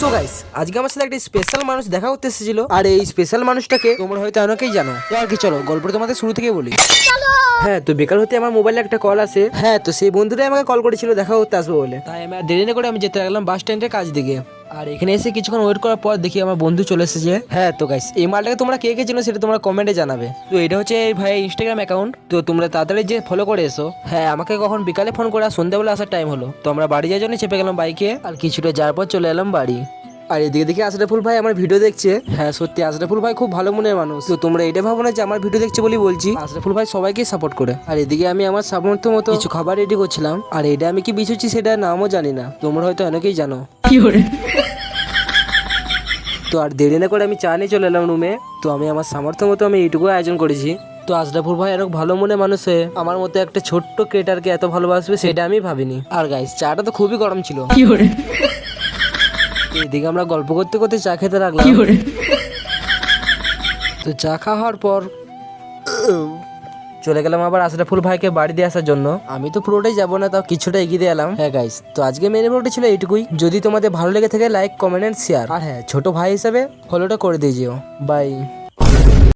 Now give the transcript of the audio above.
So guys, আজকে আমার সাথে একটা স্পেশাল মানুষ দেখা করতে এসেছিল, আর এই স্পেশাল মানুষটাকে তোমরা হয়তো অনেকেই জানো। তো আর কি, চলো গল্পটা তোমাদের শুরু থেকে বলি। হ্যাঁ, তো বিকাল হতে আমার মোবাইলে একটা কল আসে। হ্যাঁ, তো সেই বন্ধুটাই আমাকে কল করেছিল দেখা করতে আসবো বলে। তাই আমি আর দেরি না করে আমি যেতে লাগলাম বাস স্ট্যান্ডের কাজ দিকে। আর এখানে এসে কিছুক্ষণ ওয়েট করার পর দেখি আমার বন্ধু চলে এসেছে। হ্যাঁ, তো গাইস, এই মালটাকে তোমরা কে কে চেনো সেটা তোমরা কমেন্টে জানাবে। তো এটা হচ্ছে এই ভাই ইনস্টাগ্রাম অ্যাকাউন্ট, তো তোমরা তাড়াতাড়ি যে ফলো করে এসো। হ্যাঁ, আমাকে কখন বিকালে ফোন করে আর সন্ধ্যাবেলা আসার টাইম হলো, তো আমরা বাড়ি যাওয়ার জন্য চেপে গেলাম বাইকে, আর কিছুটা যাওয়ার পর চলে এলাম বাড়ি। আর এদিকে দেখি আশরাফুল ভাই আমার ভিডিও দেখছে। হ্যাঁ সত্যি, আশরাফুল ভাই খুব ভালো মনের মানুষ। তো তোমরা এটা ভাবো না যে আমার ভিডিও দেখছে বলি বলছি, আশরাফুল ভাই সবাইকে সাপোর্ট করে। আর এদিকে আমি আমার সামর্থ্য মতো কিছু খাবার রেডি করছিলাম, আর এটা আমি কি বিছুচ্ছি সেটা নামও জানি না, তোমরা হয়তো অনেকেই জানো। তো আর দেরি না করে আমি চা নিয়ে চলে এলাম রুমে। তো আমি আমার সামর্থ্য মতো আমি এইটুকু আয়োজন করেছি। তো আশরাফুল ভাই এরকম ভালো মনে মানুষ হয়ে আমার মতো একটা ছোট্ট ক্রিয়েটারকে এত ভালোবাসবে সেটা আমি ভাবিনি। আর গাইস, চাটা তো খুবই গরম ছিল। এদিকে আমরা গল্প করতে করতে চা খেতে লাগলাম। তো চা খাওয়ার পর চলে গেলাম আবার আশরাফুল ভাইকে বাড়ি দিয়ে আসার জন্য। আমি তো পুরোটাই যাবো না, তাও কিছুটা এগিয়ে দিয়ে এলাম। হ্যাঁ গাইস, তো আজকে মেন ভিডিওটা ছিল এইটুকুই। যদি তোমাদের ভালো লেগে থাকে লাইক কমেন্ট এন্ড শেয়ার, আর হ্যাঁ ছোট ভাই হিসাবে ফলোটা করে দিয়েছিও। বাই।